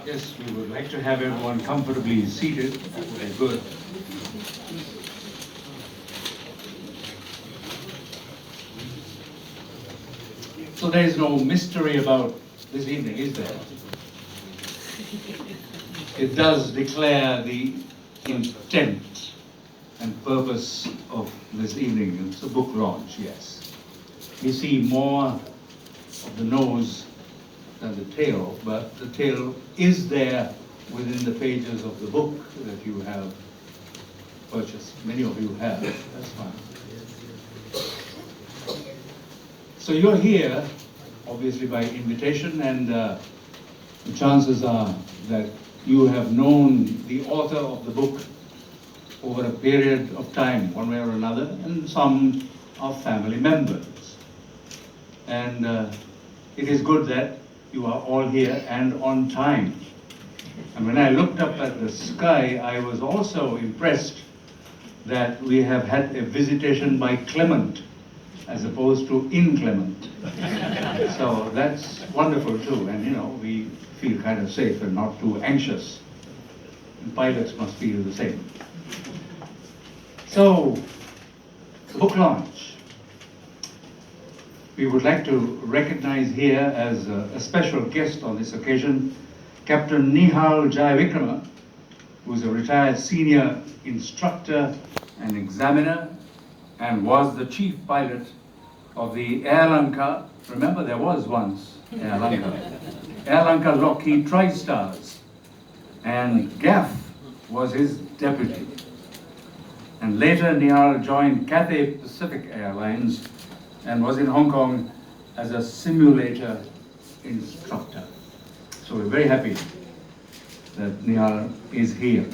Yes, we would like to have everyone comfortably seated. That would be good. So there is no mystery about this evening, is there? It does declare the intent and purpose of this evening. It's a book launch, yes. We see more of the nose than the tail, but the tail is there within the pages of the book that you have purchased. Many of you have. That's fine. So you're here, obviously by invitation, and the chances are that you have known the author of the book over a period of time, one way or another, and some are family members. And it is good that you are all here and on time. And when I looked up at the sky, I was also impressed that we have had a visitation by Clement as opposed to inclement. So that's wonderful too, and we feel kind of safe and not too anxious. And pilots must feel the same. So, book launch. We would like to recognize here as a special guest on this occasion, Captain Nihal Jayavikrama, who is a retired senior instructor and examiner and was the chief pilot of the Air Lanka. Remember, there was once Air Lanka. Air Lanka Lockheed TriStars. And Gaff was his deputy. And later Nihal joined Cathay Pacific Airlines and was in Hong Kong as a simulator instructor. So we're very happy that Nihal is here.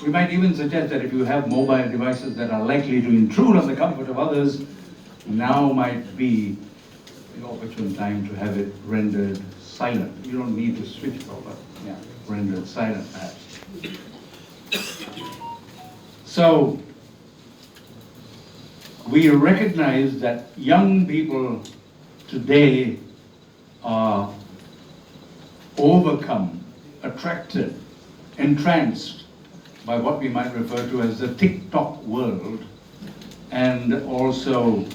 We might even suggest that if you have mobile devices that are likely to intrude on the comfort of others, now might be the opportune time to have it rendered silent. You don't need to switch it over. Yeah, rendered silent perhaps. So, we recognize that young people today are overcome, attracted, entranced by what we might refer to as the TikTok world, and also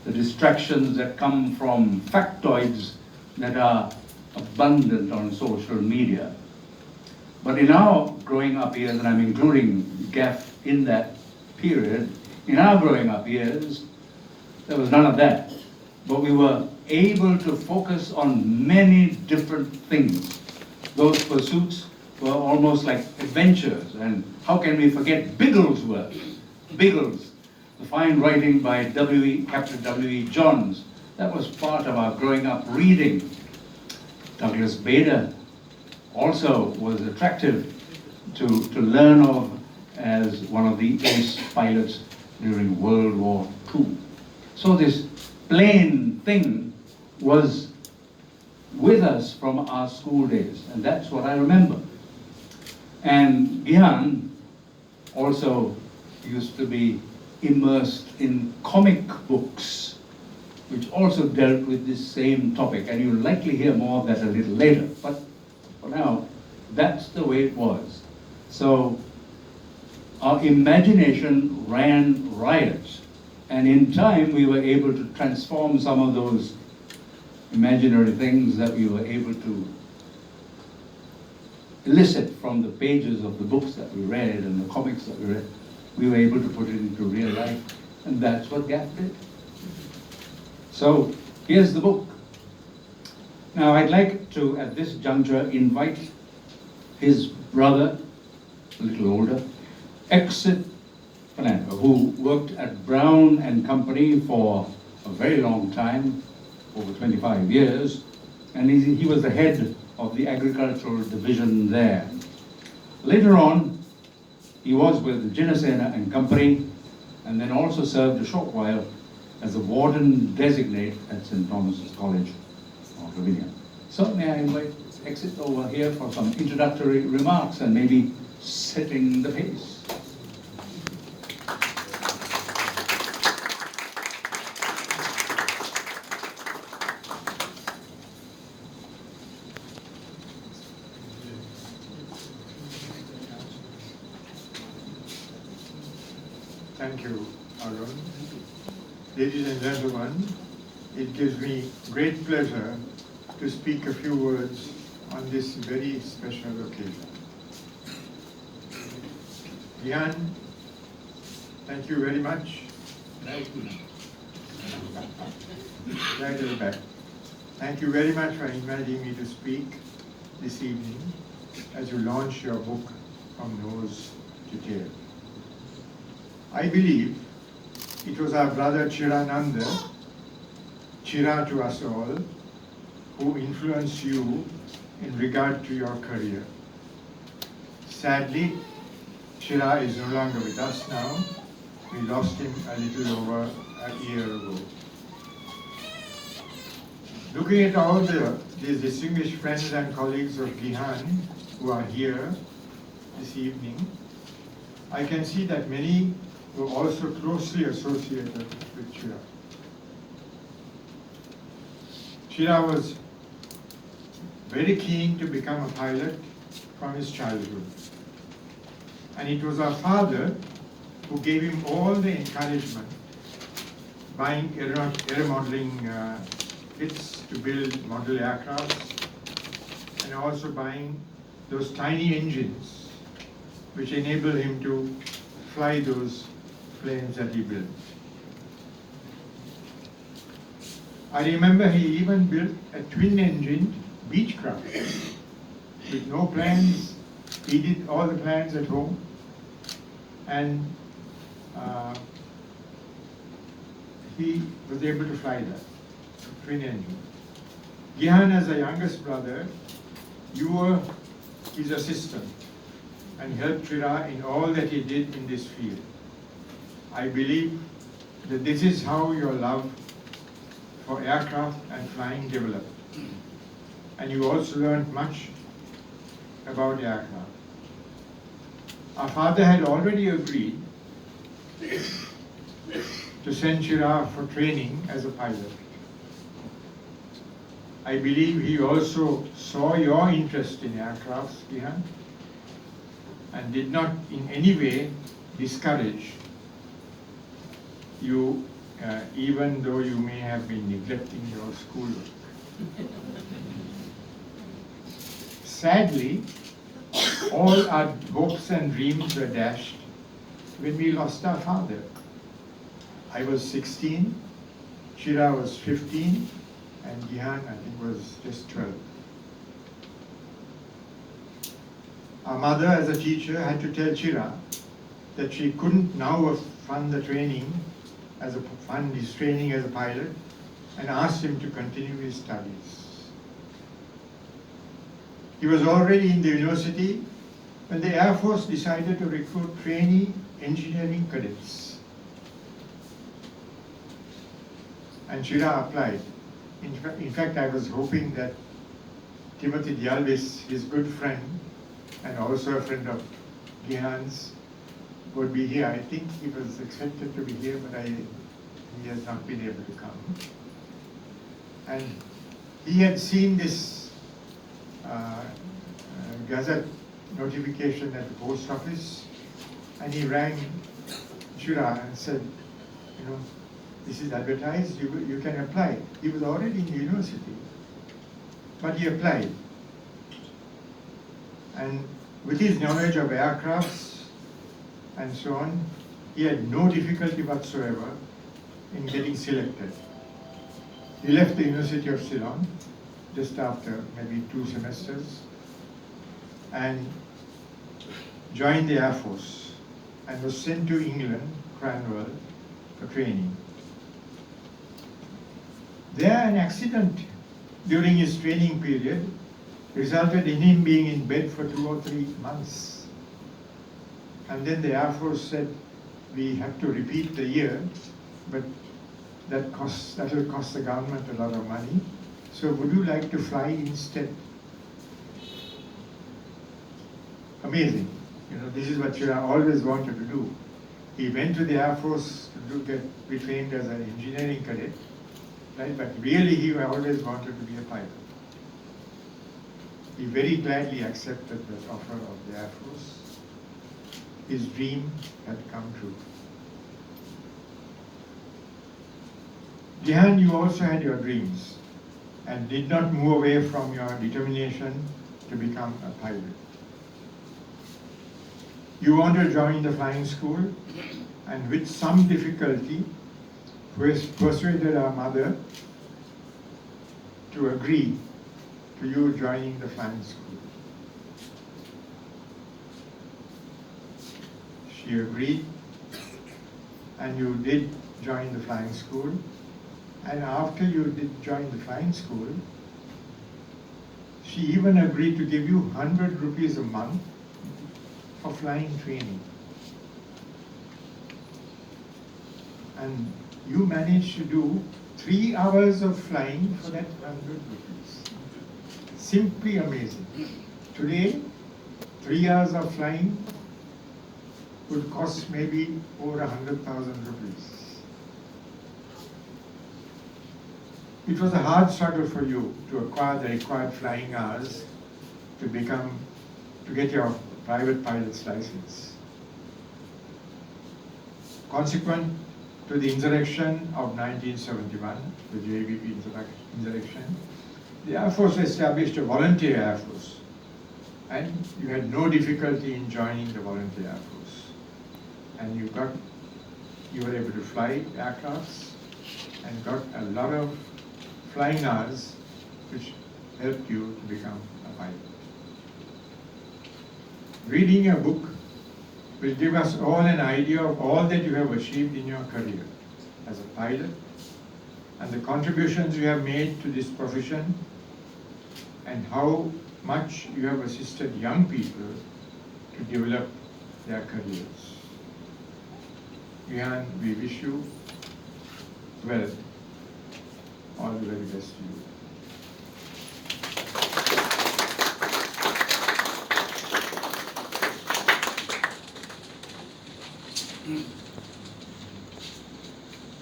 the distractions that come from factoids that are abundant on social media. But in our growing up years, and I'm including Gaff in that period, in our growing up years, there was none of that. But we were able to focus on many different things. Those pursuits were almost like adventures. And how can we forget Bigglesworth? Biggles, the fine writing by Captain W.E. Johns. That was part of our growing up reading. Douglas Bader also was attractive to learn of as one of the ace pilots during World War II. So this plane thing was with us from our school days, and that's what I remember. And Gyan also used to be immersed in comic books, which also dealt with this same topic, and you'll likely hear more of that a little later. But for now, that's the way it was. So our imagination ran riot, and in time we were able to transform some of those imaginary things that we were able to elicit from the pages of the books that we read and the comics that we read. We were able to put it into real life, and that's what Gaff did. So here's the book. Now I'd like to, at this juncture, invite his brother, a little older, Exit Fernando, who worked at Brown and Company for a very long time, over 25 years, and he was the head of the agricultural division there. Later on, he was with Jinnasena and Company, and then also served a short while as a warden designate at St. Thomas's College of Lavinia. So may I invite Exit over here for some introductory remarks and maybe setting the pace. Thank you, Arun. Ladies and gentlemen, it gives me great pleasure to speak a few words on this very special occasion. Gihan, thank you very much. Right at the back. Thank you very much for inviting me to speak this evening as you launch your book From Nose to Tail. I believe it was our brother Chirananda, Chira to us all, who influenced you in regard to your career. Sadly, Chira is no longer with us now. We lost him a little over a year ago. Looking at all these distinguished friends and colleagues of Gihan who are here this evening, I can see that many were also closely associated with Chira. Chira was very keen to become a pilot from his childhood. And it was our father who gave him all the encouragement, buying aero modeling kits to build model aircrafts, and also buying those tiny engines which enable him to fly those planes that he built. I remember he even built a twin-engined Beechcraft with no plans. He did all the plans at home, and he was able to fly that twin engine. Gihan, as the youngest brother, you were his assistant and helped Chira in all that he did in this field. I believe that this is how your love for aircraft and flying developed. And you also learned much about aircraft. Our father had already agreed to send Chira for training as a pilot. I believe he also saw your interest in aircrafts, Gihan, and did not in any way discourage you, even though you may have been neglecting your schoolwork. Sadly, all our hopes and dreams were dashed when we lost our father. I was 16, Chira was 15, and Gihan, I think, was just 12. Our mother, as a teacher, had to tell Chira that she couldn't now fund his training as a pilot, and asked him to continue his studies. He was already in the university when the Air Force decided to recruit trainee engineering cadets. And Chira applied. In fact, I was hoping that Timothy Dialvis, his good friend, and also a friend of Gihan's, would be here. I think he was expected to be here, but he has not been able to come. And he had seen this Gazette notification at the post office, and he rang Chira and said, you know, this is advertised, you can apply. He was already in the university, but he applied. And with his knowledge of aircrafts and so on, he had no difficulty whatsoever in getting selected. He left the University of Ceylon just after maybe 2 semesters and joined the Air Force and was sent to England, Cranwell, for training. There, an accident during his training period resulted in him being in bed for 2 or 3 months. And then the Air Force said, we have to repeat the year, but that will cost the government a lot of money. So would you like to fly instead? Amazing. You know, this is what Chira always wanted to do. He went to the Air Force to be trained as an engineering cadet, right? But really he always wanted to be a pilot. He very gladly accepted the offer of the Air Force. His dream had come true. Gihan, you also had your dreams and did not move away from your determination to become a pilot. You wanted to join the flying school, and with some difficulty persuaded our mother to agree to you joining the flying school. She agreed, and you did join the flying school. And after you did join the flying school, she even agreed to give you 100 rupees a month for flying training. And you managed to do 3 hours of flying for that 100 rupees. Simply amazing. Today, 3 hours of flying would cost maybe over 100,000 rupees. It was a hard struggle for you to acquire the required flying hours to get your private pilot's license. Consequent to the insurrection of 1971, the JVP insurrection, the Air Force established a volunteer Air Force, and you had no difficulty in joining the volunteer Air Force. And you were able to fly aircrafts and got a lot of flying hours, which helped you to become a pilot. Reading a book will give us all an idea of all that you have achieved in your career as a pilot and the contributions you have made to this profession and how much you have assisted young people to develop their careers. Gihan, we wish you well. All the very best to you.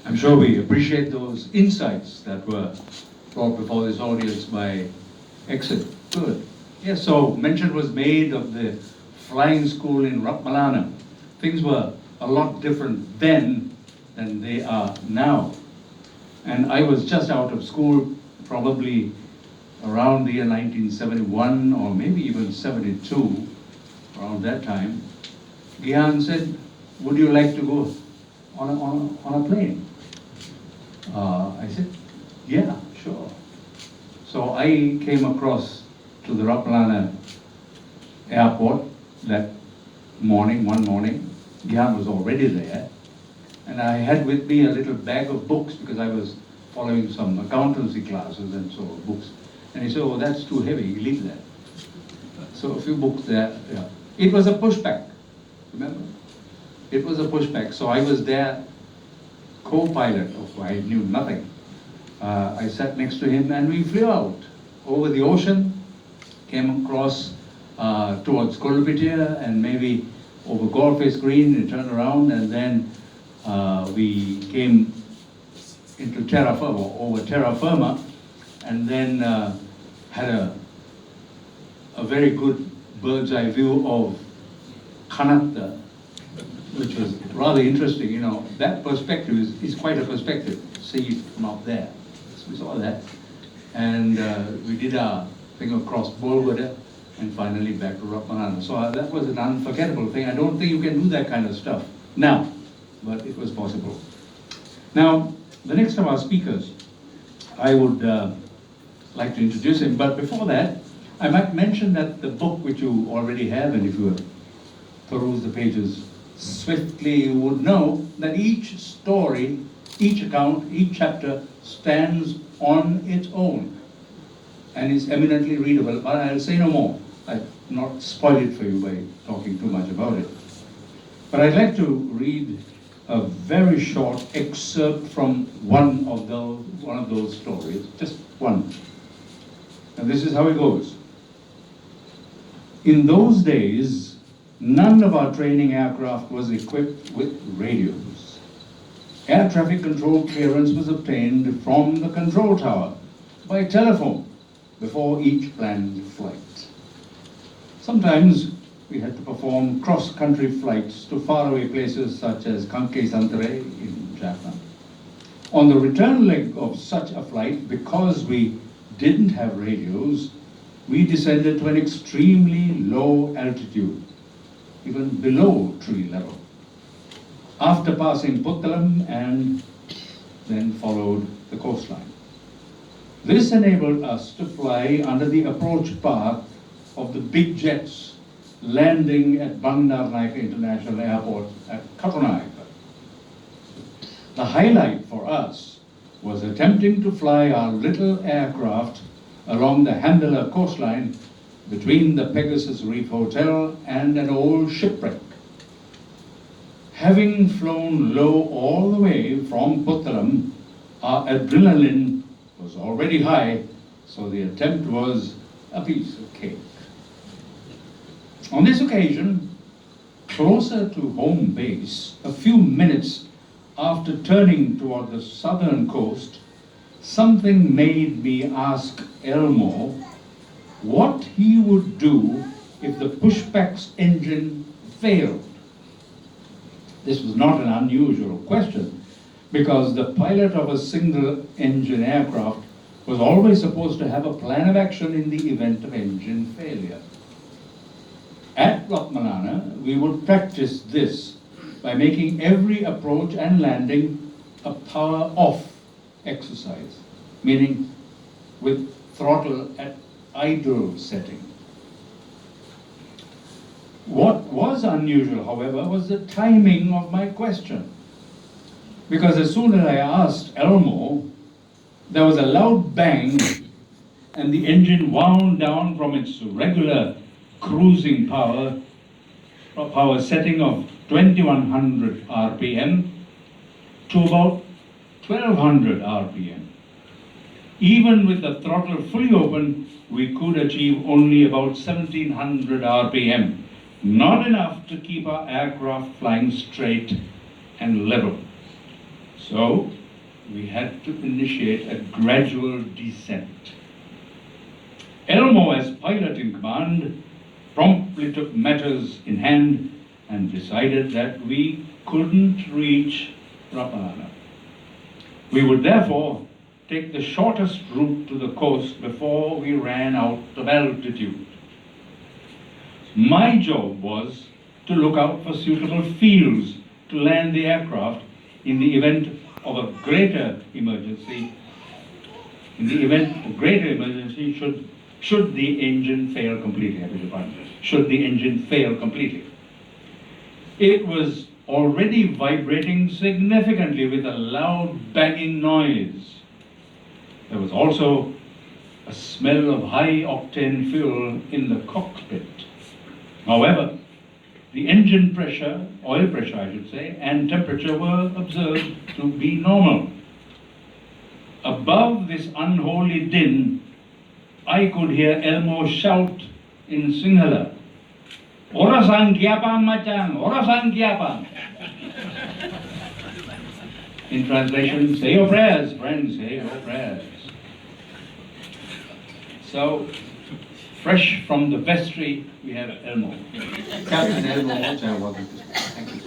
I'm sure we appreciate those insights that were brought before this audience by Exit. Good. Yes, so mention was made of the flying school in Ratmalana. Things were a lot different then than they are now. And I was just out of school, probably around the year 1971 or maybe even 72, around that time. Gihan said, would you like to go on a plane? I said, yeah, sure. So I came across to the Ratmalana airport that morning, one morning. Gihan was already there. And I had with me a little bag of books because I was following some accountancy classes and so books. And he said, oh, that's too heavy, you leave that. So a few books there. Yeah. It was a pushback, remember? It was a pushback. So I was there, co-pilot, I knew nothing. I sat next to him and we flew out over the ocean, came across towards Kollupitia and maybe over Goldface Green and turned around, and then we came into terra firma, over terra firma, and then had a very good bird's eye view of Kanatta, which was rather interesting. You know, that perspective is quite a perspective. See it from up there. So we saw that, and we did our thing across Bolgada, and finally back to Ratmalana. So that was an unforgettable thing. I don't think you can do that kind of stuff now, but it was possible. Now, the next of our speakers, I would like to introduce him, but before that, I might mention that the book which you already have, and if you peruse the pages swiftly, you would know that each story, each account, each chapter stands on its own and is eminently readable. But I'll say no more. I'll not spoil it for you by talking too much about it. But I'd like to read a very short excerpt from one of those stories, just one. And this is how it goes. In those days, none of our training aircraft was equipped with radios. Air traffic control clearance was obtained from the control tower by telephone before each planned flight. Sometimes we had to perform cross-country flights to faraway places such as Kanke Santere in Jaffna. On the return leg of such a flight, because we didn't have radios, we descended to an extremely low altitude, even below tree level, after passing Puttalam and then followed the coastline. This enabled us to fly under the approach path of the big jets landing at Bandaranaike International Airport at Katunayake. The highlight for us was attempting to fly our little aircraft along the Handela coastline between the Pegasus Reef Hotel and an old shipwreck. Having flown low all the way from Puttalam, our adrenaline was already high, so the attempt was a piece of cake. On this occasion, closer to home base, a few minutes after turning toward the southern coast, something made me ask Elmo what he would do if the pushback's engine failed. This was not an unusual question, because the pilot of a single-engine aircraft was always supposed to have a plan of action in the event of engine failure. At Ratmalana, we would practice this by making every approach and landing a power-off exercise, meaning with throttle at idle setting. What was unusual, however, was the timing of my question. Because as soon as I asked Elmo, there was a loud bang and the engine wound down from its regular cruising power setting of 2100 RPM to about 1200 RPM. Even with the throttle fully open, we could achieve only about 1700 RPM, not enough to keep our aircraft flying straight and level. So we had to initiate a gradual descent. Elmo, as pilot in command, promptly took matters in hand and decided that we couldn't reach Ratmalana. We would therefore take the shortest route to the coast before we ran out of altitude. My job was to look out for suitable fields to land the aircraft in the event of a greater emergency. Should the engine fail completely, I beg your pardon. Should the engine fail completely. It was already vibrating significantly with a loud banging noise. There was also a smell of high-octane fuel in the cockpit. However, the engine pressure, oil pressure I should say, and temperature were observed to be normal. Above this unholy din, I could hear Elmo shout in Sinhala, "Orasan Gyapam Machan, Orasan Gyapam." In translation, say your prayers, friends, say your prayers. So, fresh from the vestry, we have Elmo. Captain Elmo, welcome to speak. Thank you.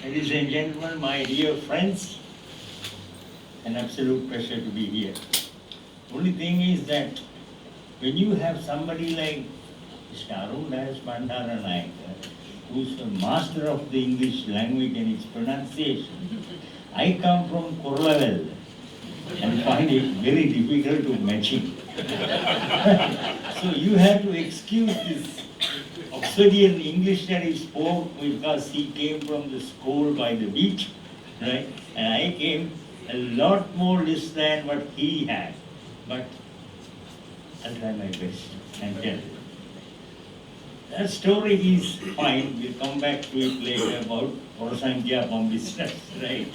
Ladies and gentlemen, my dear friends, an absolute pleasure to be here. Only thing is that when you have somebody like Mr. Arun Das Bandaranaike, who's a master of the English language and its pronunciation, I come from Kurlavel and find it very difficult to match him. So you have to excuse this Oxfordian English that he spoke because he came from the school by the beach, right? And I came a lot more less than what he had. But I'll try my best and tell you. That story is fine. We'll come back to it later about Orasan Gyapam business, right?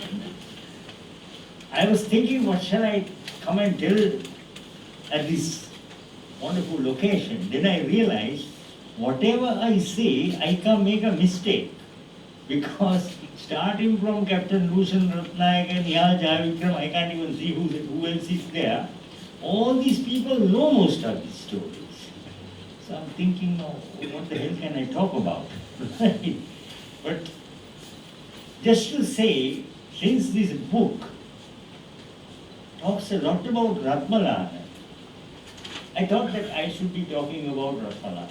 I was thinking, what shall I come and tell at this wonderful location? Then I realized, whatever I say, I can make a mistake. Because starting from Captain Lucien Ratnayake and Nihal Jayavikram, I can't even see who else is there. all these people know most of these stories. So I'm thinking, oh, what the hell can I talk about? But just to say, since this book talks a lot about Ratmalana, I thought that I should be talking about Ratmalana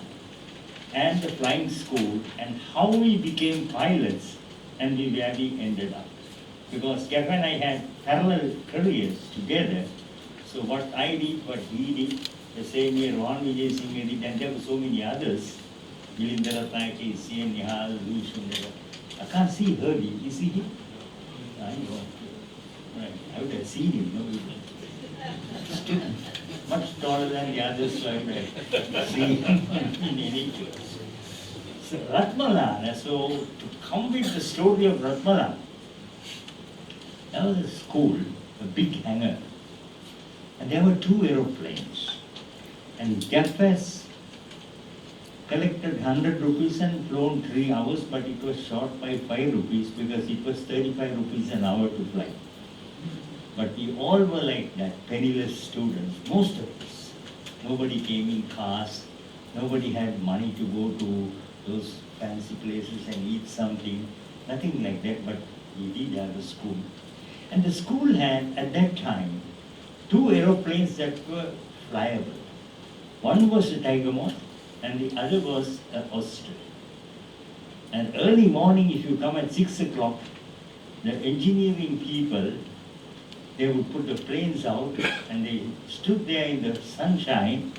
and the flying school and how we became pilots and where we ended up. Because Jeff and I had parallel careers together. So what I did, what he did, the same year Ron Vijay Singh did, and there were so many others. Milindra Ratnayake, C.N. Nihal, Louis Shundara. I can't see Herbie. Is he here? I know. Right. I would have seen him. No, he stood much taller than the others, so I would have seen him in any case. So Ratmalana, so to come with the story of Ratmalana, there was a school, a big hangar, and there were 2 aeroplanes. And Jeff has collected 100 rupees and flown 3 hours, but it was short by 5 rupees because it was 35 rupees an hour to fly. But we all were like that, penniless students, most of us. Nobody came in cars, nobody had money to go to those fancy places and eat something, nothing like that, but we did have a school. And the school had, at that time, 2 aeroplanes that were flyable. One was a Tiger Moth and the other was an Oster. And early morning, if you come at 6 o'clock, the engineering people, they would put the planes out and they stood there in the sunshine,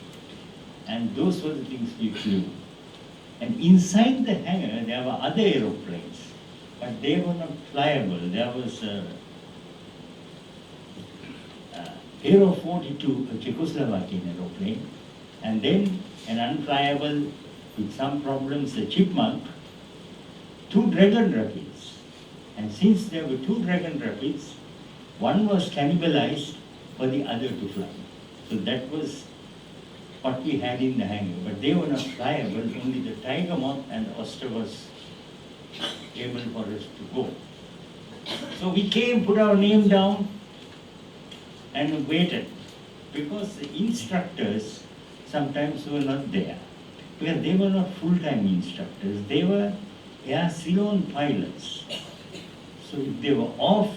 and those were the things we flew. And inside the hangar, there were other aeroplanes, but they were not flyable. There was Aero 42, a Czechoslovakian aeroplane, and then an unflyable, with some problems, a Chipmunk, 2 Dragon Rapids. And since there were 2 Dragon Rapids, one was cannibalized for the other to fly. So that was what we had in the hangar. But they were not flyable, only the Tiger Moth and Oster was able for us to go. So we came, put our name down, and waited. Because the instructors sometimes were not there. Because they were not full-time instructors, they were Air Ceylon pilots. So if they were off,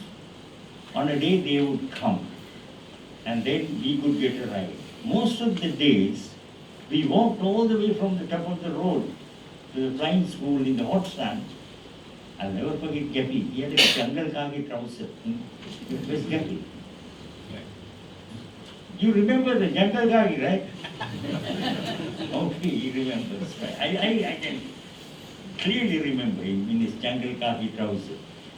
on a day they would come, and then we could get a ride. Most of the days, we walked all the way from the top of the road to the flying school in the hot sun. I'll never forget Gappy. He had a jungle khaki trouser. Where's Gappy? You remember the jungle khaki, right? Okay, he remembers. I can clearly remember him in his jungle khaki trouser.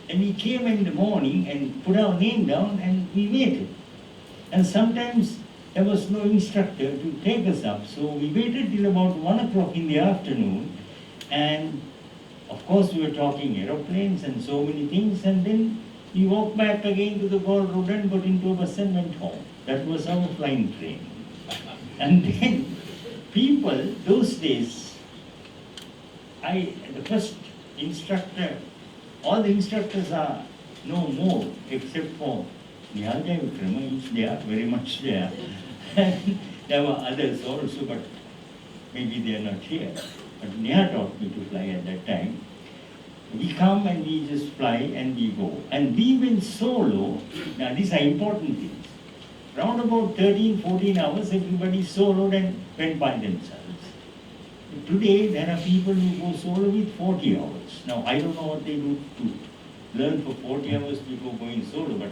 And we came in the morning and put our name down and we waited. And sometimes there was no instructor to take us up, so we waited till about 1 o'clock in the afternoon. And of course we were talking aeroplanes and so many things, and then we walked back again to the Galle Road and got into a bus and went home. That was our flying training. And then people, those days, the first instructor, all the instructors are no more except for Nihal Jayavikrama, is there, very much there. And there were others also, but maybe they are not here. But Neha taught me to fly at that time. We come and we just fly and we go. And we went solo. Now these are important things. Round about 13, 14 hours, everybody soloed and went by themselves. Today, there are people who go solo with 40 hours. Now, I don't know what they do to learn for 40 hours before going solo, but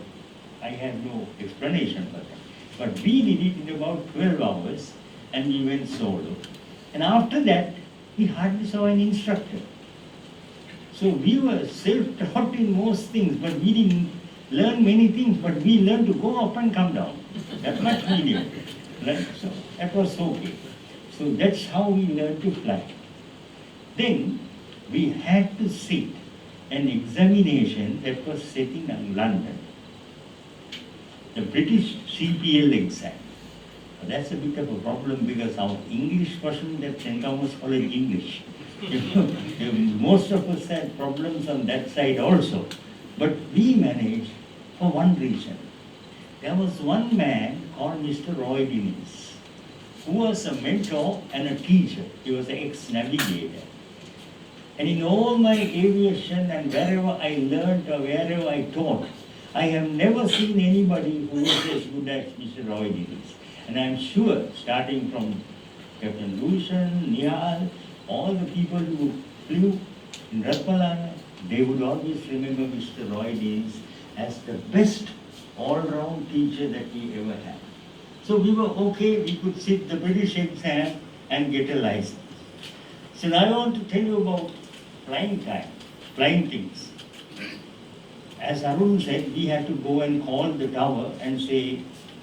I have no explanation for that. But we did it in about 12 hours, and we went solo. And after that, we hardly saw an instructor. So we were self-taught in most things, but we didn't learn many things, but we learned to go up and come down. That much we knew. Right? So that was okay. So that's how we learned to fly. Then we had to sit an examination that was set in London, the British CPL exam. That's a bit of a problem because our English wasn't at St. Thomas College English. Most of us had problems on that side also. But we managed for one reason. there was one man called Mr. Roy Dennis, who was a mentor and a teacher. He was an ex-navigator. And in all my aviation and wherever I learned or wherever I taught, I have never seen anybody who was as good as Mr. Roy Dennis. And I'm sure, starting from Captain Lushan, Nihal, all the people who flew in Ratmalana, they would always remember Mr. Roy Dennis as the best all-round teacher that we ever had. So we were okay, we could sit the British exam and get a license. So now I want to tell you about flying time, flying things. As Arun said, we had to go and call the tower and say,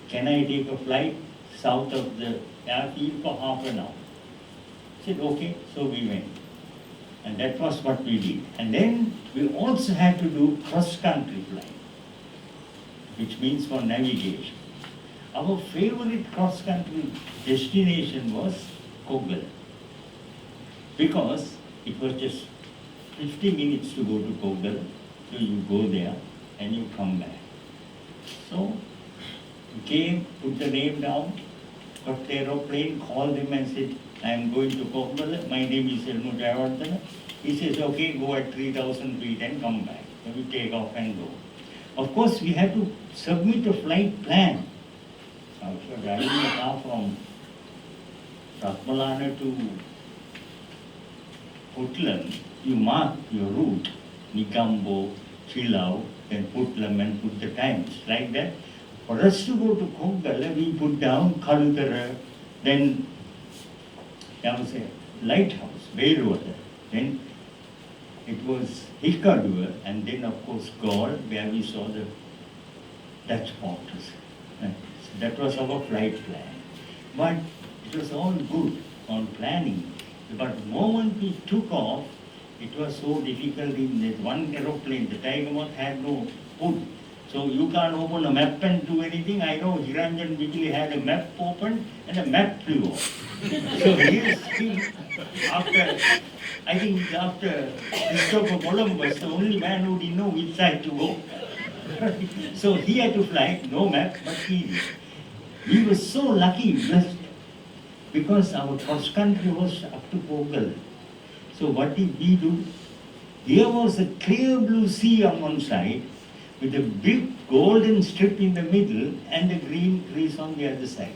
can I take a flight south of the airfield for half an hour? Said, okay, so we went. And that was what we did. And then we also had to do cross-country flying, which means for navigation. Our favorite cross-country destination was Koggala, because it was just 50 minutes to go to Koggala. So you go there and you come back. So we came, put the name down, got the aeroplane, called him and said, I am going to Koggala. My name is Elmo Jayawardena. He says, okay, go at 3,000 feet and come back. So we take off and go. Of course, we had to submit a flight plan. Now, if you're driving a car from Ratmalana to Putlam, you mark your route, Nikambo, Chilau, then Putlam and put the times, like that. For us to go to Koggala, we put down Kalutara, then there was a lighthouse, Baywater, then it was Hikkaduwa, and then of course Gaul, where we saw the Dutch fortress. So that was our flight plan. But it was all good on planning. But the moment we took off, it was so difficult in that one aeroplane, the Tiger Moth had no hood. So you can't open a map and do anything. I know Hiranjan Bijli had a map open and a map flew off. So he after, I think after Christopher Columbus, the only man who didn't know which side to go. So he had to fly, no map, but he did. We were so lucky, blessed, because our cross country was up to Koggala. So what did we do? Here was a clear blue sea on one side, with a big golden strip in the middle and the green trees on the other side.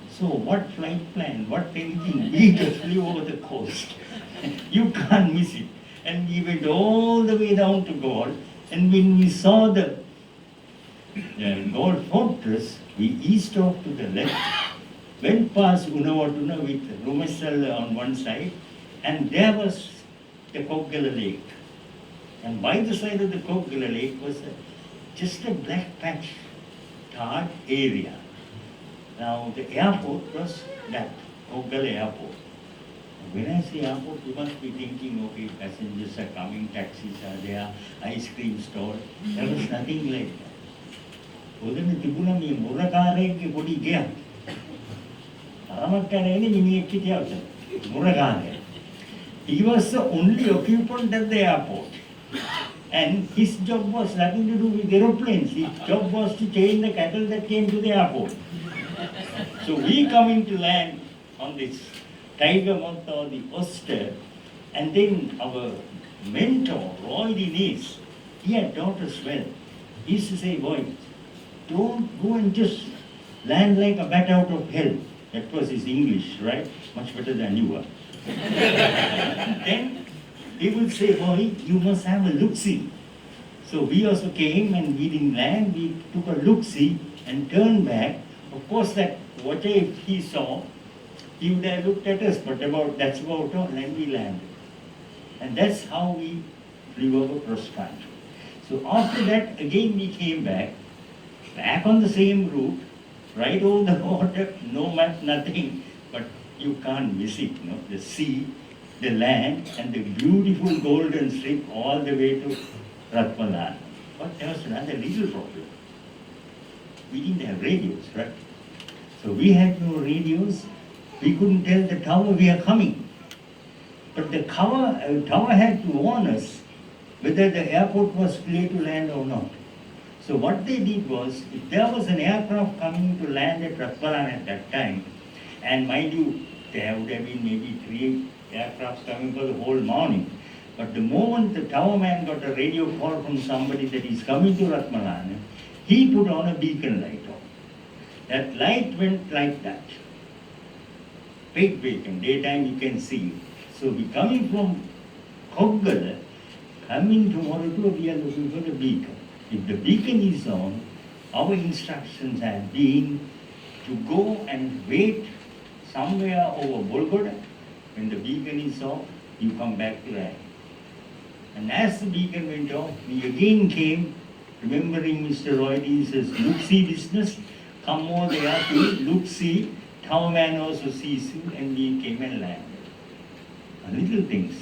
So what flight plan, what anything, we just flew over the coast. You can't miss it. And we went all the way down to Gaul, and when we saw the Gaul fortress, we eased off to the left, went past Unawatuna with Rumesal on one side, and there was the Koggala Lake. And by the side of the Koggala Lake was just a black patch, tarred area. Now the airport was that, Koggala Airport. When I say airport, you must be thinking, okay, passengers are coming, taxis are there, ice cream store. There was nothing like that. Udana tibuna me Murakareke podi gaya. Aramakkarene miniyekke tiyawata. Murakare. He was the only occupant at the airport. And his job was nothing to do with aeroplanes. His job was to chain the cattle that came to the airport. So we coming to land on this Tiger Moth or the Oyster, and then our mentor, Roy Dennis, he had taught us well. He used to say, boy, don't go and just land like a bat out of hell. That was his English, right? Much better than you are. Then he would say, boy, you must have a look-see. So we also came and we didn't land, we took a look-see and turned back. Of course, that whatever he saw, he would have looked at us, but that's about all, and we landed. And that's how we flew over cross country. So after that, again we came back on the same route, right over the water, no map, nothing, but you can't miss it, no? The sea, the land, and the beautiful golden strip all the way to Ratmalana. But there was another little problem. We didn't have radios, right? So we had no radios. We couldn't tell the tower we are coming. But the tower had to warn us whether the airport was clear to land or not. So what they did was, if there was an aircraft coming to land at Ratmalan at that time, and mind you, there would have been maybe 3 aircrafts coming for the whole morning. But the moment the tower man got a radio call from somebody that he's coming to Ratmalan, he put on a beacon light on. That light went like that. Big beacon, daytime you can see it. So we coming from Koggala, coming to Moratuwa, we are looking for the beacon. If the beacon is on, our instructions have been to go and wait somewhere over Bolgoda. When the beacon is off, you come back to land. And as the beacon went off, we again came, remembering Mr. Royde's look-see business, come over there to look-see, tower man also sees you, and we came and landed. Little things.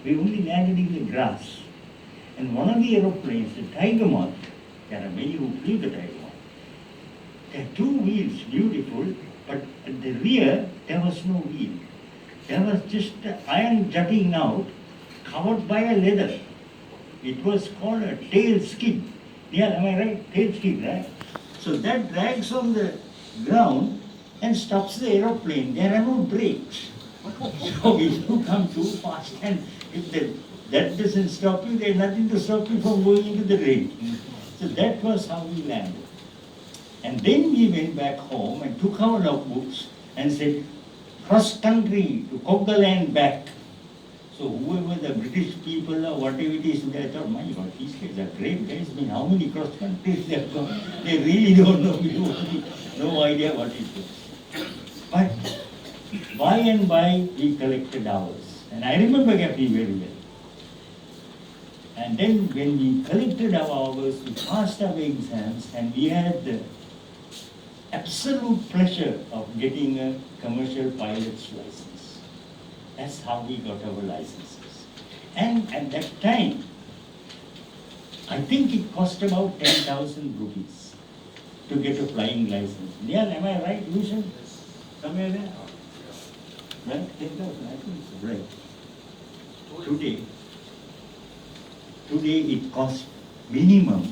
We only landed in the grass. And one of the aeroplanes, the Tiger Moth, there are many who flew the Tiger Moth. There are 2 wheels, beautiful, but at the rear, there was no wheel. There was just the iron jutting out, covered by a leather. It was called a tail skid. Yeah, am I right? Tail skid, right? So that drags on the ground and stops the aeroplane. There are no brakes. So if you come too fast and if that doesn't stop you, there's nothing to stop you from going into the drain. So that was how we landed. And then we went back home and took our logbooks and said, cross country to Koggala and back. So whoever the British people or whatever it is, they thought, my God, these guys are great guys. I mean, how many cross countries they have gone? They really don't know. We have no idea what it is. But by and by, we collected ours. And I remember Gappy very well. And then when we collected our hours, we passed our exams, and we had the absolute pleasure of getting a commercial pilot's license. That's how we got our licenses. And at that time, I think it cost about 10,000 rupees to get a flying license. Yeah, am I right, Lucian? Somewhere there? Right? 10,000, I think so. Right. Today it costs minimum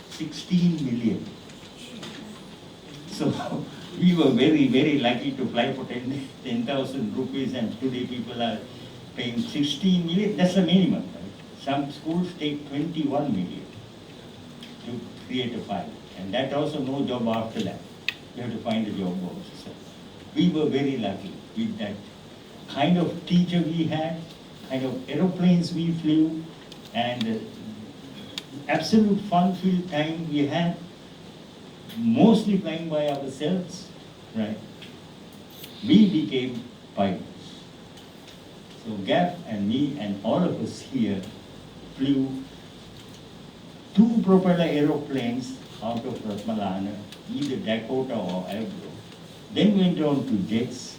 16 million. So we were very, very lucky to fly for 10,000 rupees, and today people are paying 16 million. That's the minimum, right? Some schools take 21 million to create a pilot, and that also no job after that. You have to find a job also. So we were very lucky with that kind of teacher we had, kind of aeroplanes we flew, and absolute fun-filled time we had, mostly flying by ourselves, right? We became pilots. So Gaff and me and all of us here flew 2 propeller aeroplanes out of Ratmalana, either Dakota or Avro. Then went on to jets,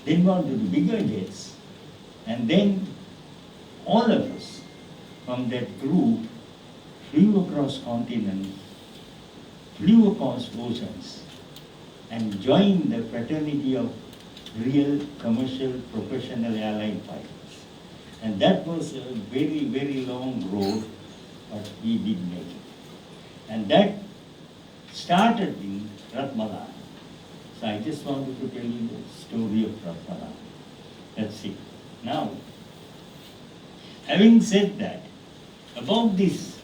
then on to the bigger jets, and then all of us from that group flew across continents, flew across oceans, and joined the fraternity of real commercial professional airline pilots. And that was a very, very long road, but we did make it. And that started in Ratmalana. So I just wanted to tell you the story of Ratmalana. That's it. Now, having said that, about this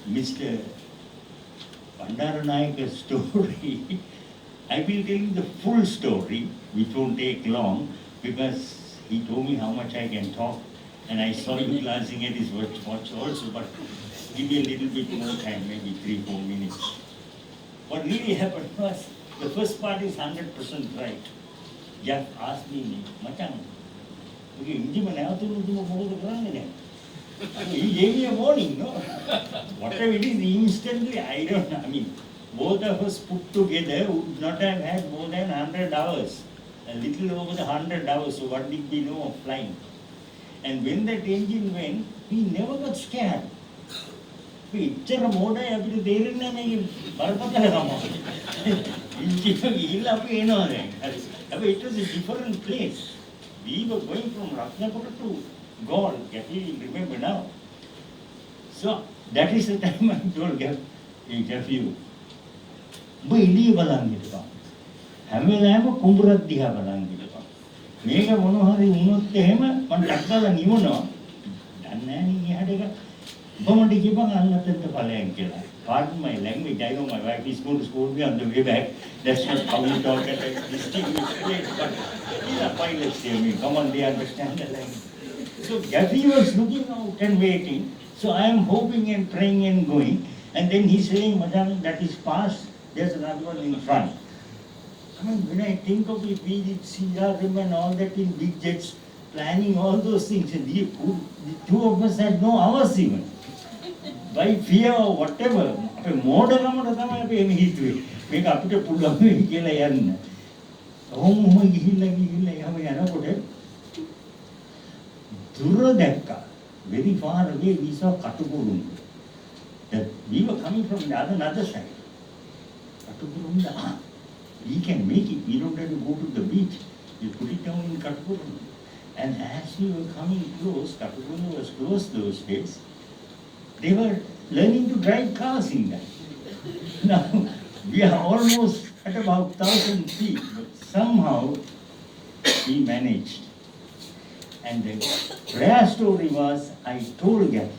Mr. Bandaranayaka's story, I will tell you the full story, which won't take long, because he told me how much I can talk, and I saw you glancing at his watch also, but give me a little bit more time, maybe 3-4 minutes. What really happened was, the first part is 100% right. Jeff asked me, Machan, he gave me a warning, no? Whatever it is, instantly, I don't know. I mean, both of us put together would not have had more than 100 hours. A little over the 100 hours, so what did we know of flying? And when that engine went, we never got scared. It was a different place. We were going from Ratnapura to Gaul, you remember now. So that is the time I told Gap, ඒ ගැෆියෝ. ඔබ එළිය බලන් හිටපන්. හැම වෙලාවෙම කුඹරක් දිහා බලන් හිටපන්. මේක මොන හරි වුණොත් එහෙම මම ටක්කලා නිවනවා. දන්නේ නැහැ නේ එහාට එක. ඔබ මට කියපන් අන්නතට ඵලයන් කියලා. Pardon my language, I know my wife is going to scold me on the way back. That's not how we talk at a distinguished place. But these are pilots here, me. Come on, they understand the language. So Gaffy was looking out and waiting. So I am hoping and praying and going. And then he's saying, Madam, that is past. There's another one in front. I mean, when I think of it, we did CRM and all that in big jets, planning all those things. And the two of us had no hours even. By fear or whatever, අපේ මෝඩකමට තමයි අපි එන්නේ හිතුවේ. මේක අපිට පුළුවන් වෙයි කියලා යන්න. ඔහොම ගිහිල්ලා යම යනකොට දුර දැක්කා. Very far away we saw කටුකුරුම්. That we were coming from the other side. කටුකුරුම් we can make it. We don't have to go to the beach. We put it down in Katukurum. And as we were coming close, Katukurum was close those days. They were learning to drive cars in that. Now, we are almost at about 1,000 feet, but somehow we managed. And the prayer story was, I told Gaff,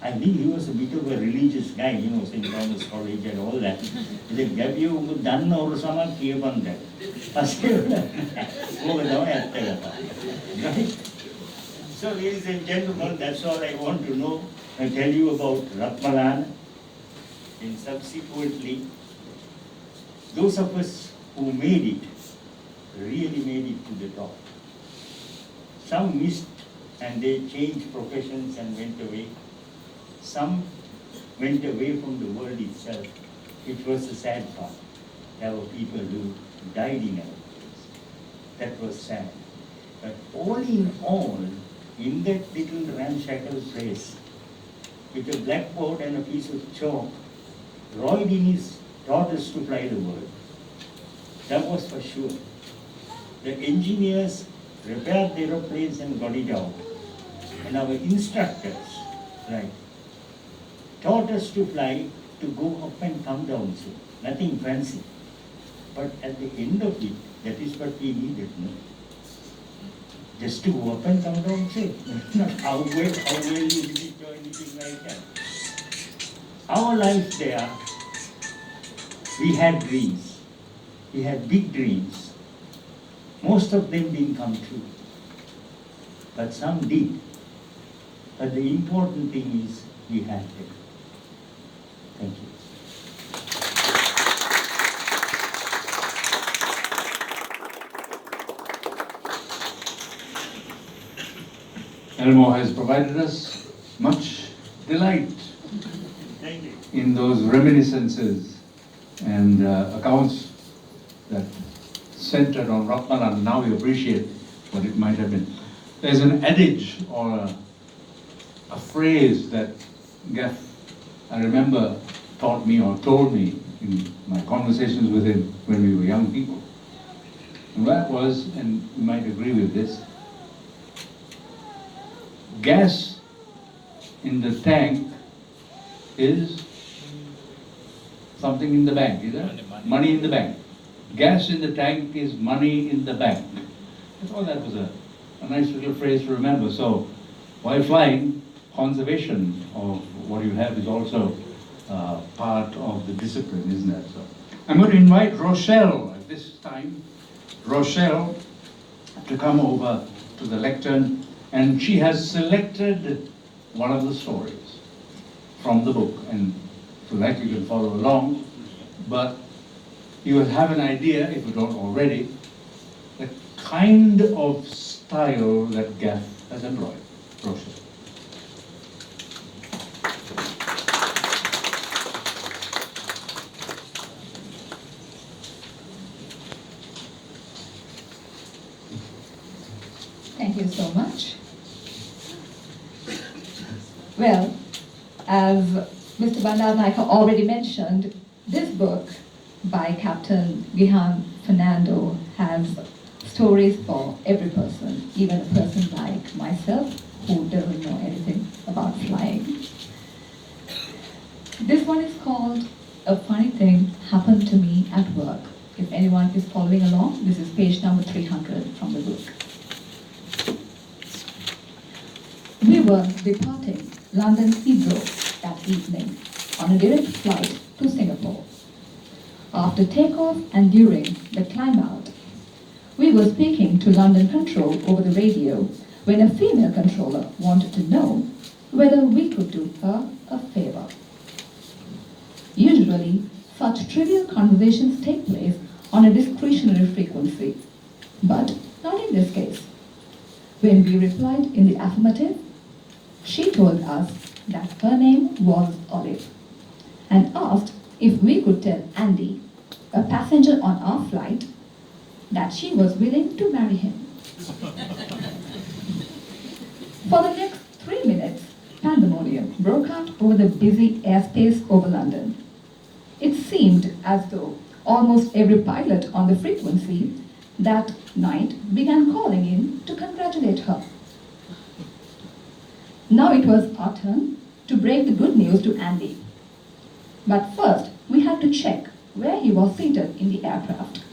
I think he was a bit of a religious guy, you know, St. Thomas College and all that. He said, Gaff, you done or something, kiyapan that. Right? So, ladies and gentlemen, that's all I want to know. I tell you about Ratmalana, and subsequently, those of us who made it, really made it to the top. Some missed and they changed professions and went away. Some went away from the world itself, which was a sad part. There were people who died in our place. That was sad. But all in all, in that little ramshackle place, with a blackboard and a piece of chalk, Roy Dennis taught us to fly the world. That was for sure. The engineers repaired the aeroplanes and got it out. And our instructors, right, taught us to fly, to go up and come down so. Nothing fancy. But at the end of it, that is what we needed, no? Just to go up and come down safe. Not how well you did it or anything like that. Our life there, we had dreams. We had big dreams. Most of them didn't come true. But some did. But the important thing is we had them. Thank you. Elmo has provided us much delight Thank you. in those reminiscences and accounts that centered on Ratmalan. Now we appreciate what it might have been. There's an adage or a phrase that Gaff, I remember, taught me or told me in my conversations with him when we were young people. And that was, and you might agree with this, gas in the tank is something in the bank, is that? Money in the bank. Gas in the tank is money in the bank. I thought that was a nice little phrase to remember. So while flying, conservation of what you have is also part of the discipline, isn't it? So I'm going to invite Rochelle at this time, Rochelle, to come over to the lectern, and she has selected one of the stories from the book, and so that you can follow along, but you will have an idea, if you don't already, the kind of style that Gaff has employed. Rochelle. Thank you so much. Well, as Mr. Bandaranaike already mentioned, this book by Captain Gihan Fernando has stories for every person, even a person like myself who doesn't know anything about flying. This one is called a funny thing happened to me at work. If anyone is following along, this is page number 300 from the book. We were departing London Heathrow that evening on a direct flight to Singapore. After takeoff and during the climb out, we were speaking to London Control over the radio when a female controller wanted to know whether we could do her a favor. Usually, such trivial conversations take place on a discretionary frequency, but not in this case. When we replied in the affirmative, she told us that her name was Olive and asked if we could tell Andy, a passenger on our flight, that she was willing to marry him. For the next 3 minutes, pandemonium broke out over the busy airspace over London. It seemed as though almost every pilot on the frequency that night began calling in to congratulate her. Now it was our turn to break the good news to Andy. But first, we had to check where he was seated in the aircraft.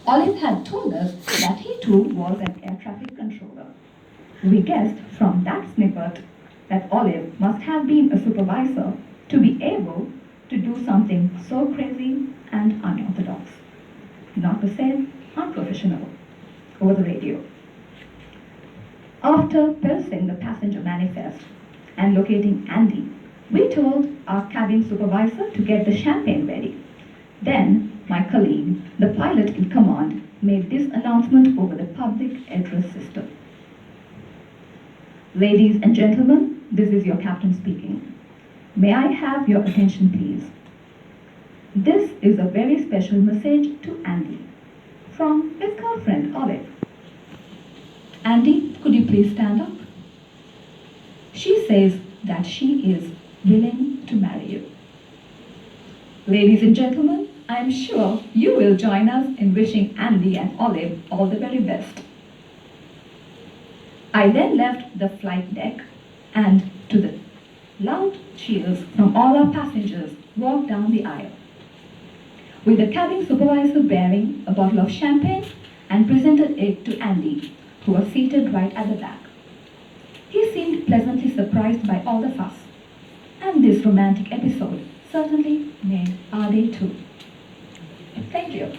Olive had told us that he too was an air traffic controller. We guessed from that snippet that Olive must have been a supervisor to be able to do something so crazy and unorthodox, not to say unprofessional, over the radio. After posting the passenger manifest and locating Andy, we told our cabin supervisor to get the champagne ready. Then, my colleague, the pilot in command, made this announcement over the public address system. Ladies and gentlemen, this is your captain speaking. May I have your attention, please? This is a very special message to Andy from his girlfriend, Olive. Andy, could you please stand up? She says that she is willing to marry you. Ladies and gentlemen, I am sure you will join us in wishing Andy and Olive all the very best. I then left the flight deck and, to the loud cheers from all our passengers, walked down the aisle, with the cabin supervisor bearing a bottle of champagne and presented it to Andy, who was seated right at the back. He seemed pleasantly surprised by all the fuss, and this romantic episode certainly made our day too. Thank you.